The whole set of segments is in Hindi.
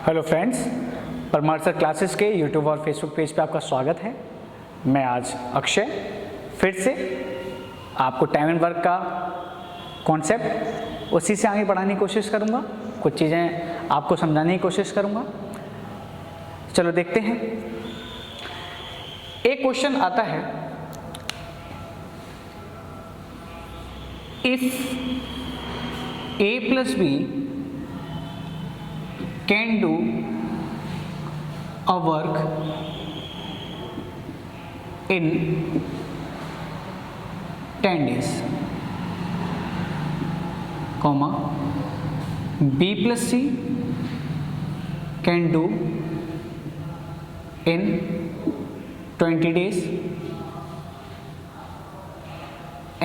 Hello friends, Parmar sir classes के यूट्यूब और फेसबुक पेज पे आपका स्वागत है। मैं आज अक्षय फिर से आपको टाइम एंड वर्क का कॉन्सेप्ट उसी से आगे बढ़ाने की कोशिश करूँगा, कुछ चीज़ें आपको समझाने की कोशिश करूँगा। चलो देखते हैं। एक क्वेश्चन आता है, if a plus b can do a work in 10 days, comma b plus c can do in 20 days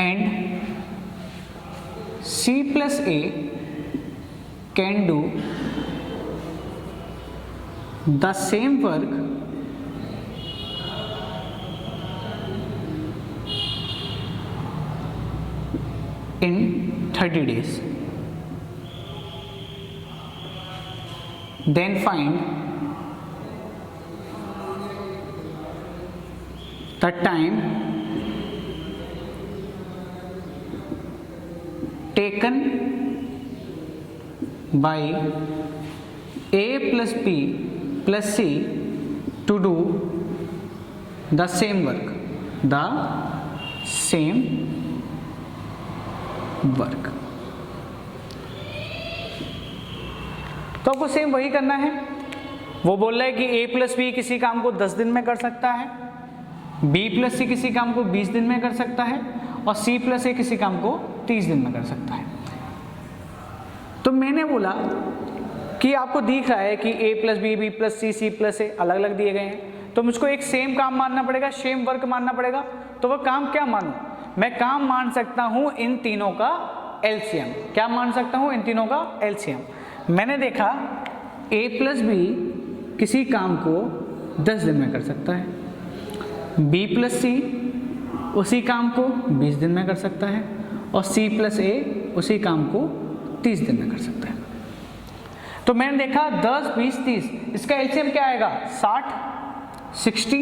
and c plus a can do the same work in 30 days. Then find the time taken by a plus b plus c to do the same work, तो आपको सेम वही करना है। वो बोल रहा है कि a प्लस बी किसी काम को 10 दिन में कर सकता है, b प्लस सी किसी काम को 20 दिन में कर सकता है और c प्लस ए किसी काम को 30 दिन में कर सकता है। तो मैंने बोला कि आपको दिख रहा है कि a plus B, B plus C, C plus A अलग अलग दिए गए हैं, तो मुझको एक सेम काम मानना पड़ेगा, सेम वर्क मानना पड़ेगा। तो वह काम क्या मानूं? मैं काम मान सकता हूं इन तीनों का एलसीएम। क्या मान सकता हूं? इन तीनों का एलसीएम। मैंने देखा a प्लस बी किसी काम को 10 दिन में कर सकता है, b प्लस सी उसी काम को 20 दिन में कर सकता है और c प्लस ए उसी काम को 30 दिन में कर सकता है। तो मैंने देखा 10, 20, 30, इसका एलसीएम क्या आएगा? 60, 60।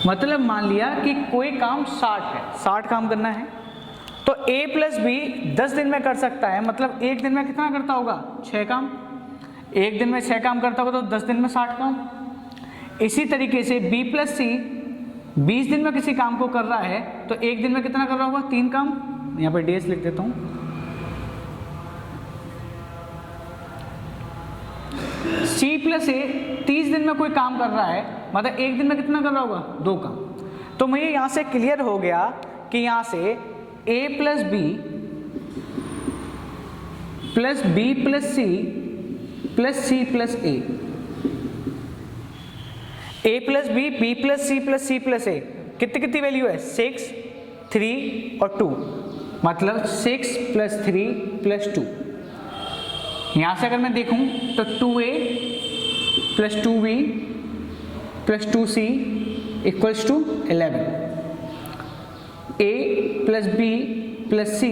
मतलब मान लिया कि कोई काम 60 है, 60 काम करना है, तो a प्लस बी 10 दिन में कर सकता है, मतलब एक दिन में कितना करता होगा? 6 काम। एक दिन में 6 काम करता होगा तो 10 दिन में 60 काम। इसी तरीके से b प्लस सी 20 दिन में किसी काम को कर रहा है तो एक दिन में कितना कर रहा होगा? 3 काम। यहाँ पर डेज लिख देता हूँ। c प्लस ए 30 दिन में कोई काम कर रहा है, मतलब एक दिन में कितना कर रहा होगा? 2 काम। तो मुझे यहाँ से क्लियर हो गया कि यहाँ से a plus B plus B plus C plus C plus A plus B, B plus C plus C plus A कितनी कितनी वैल्यू है? 6, 3 और 2, मतलब 6 प्लस 3 प्लस 2। यहाँ से अगर मैं देखूँ तो 2a plus 2b plus 2c equals to 11, a plus b plus c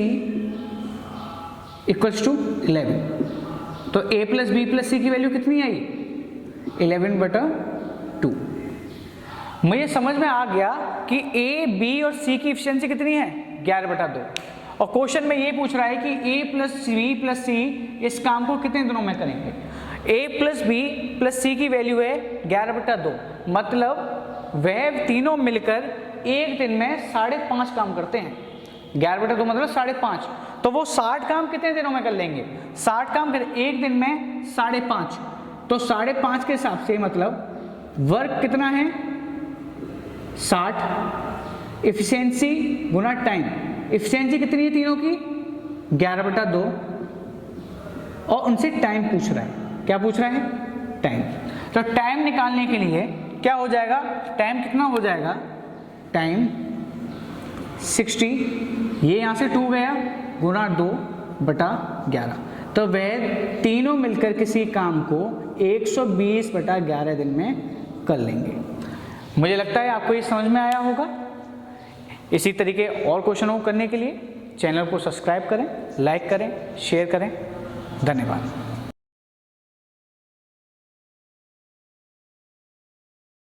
equals to 11। तो a plus b plus c की वैल्यू कितनी आई? 11/2। मुझे समझ में आ गया कि a, b और c की एफिशिएंसी कितनी है? 11/2। और क्वेश्चन में ये पूछ रहा है कि a प्लस बी प्लस सी इस काम को कितने दिनों में करेंगे? a प्लस बी प्लस सी की वैल्यू है 11/2, मतलब वह तीनों मिलकर एक दिन में 5.5 काम करते हैं। 11/2 मतलब 5.5, तो वो 60 काम कितने दिनों में कर लेंगे? 60 काम कर एक दिन में 5.5, तो 5.5 के हिसाब से मतलब वर्क कितना है? 60 एफिशिएंसी गुना टाइम। एफिशिएंसी कितनी है तीनों की? 11/2। और उनसे टाइम पूछ रहा है। क्या पूछ रहा है? टाइम। तो टाइम निकालने के लिए क्या हो जाएगा? टाइम कितना हो जाएगा? टाइम 60, ये यहाँ से 2 गया, गुना 2/11, तो वह तीनों मिलकर किसी काम को 120/11 दिन में कर लेंगे। मुझे लगता है आपको ये समझ में आया होगा। इसी तरीके और क्वेश्चनों को करने के लिए चैनल को सब्सक्राइब करें, लाइक करें, शेयर करें। धन्यवाद।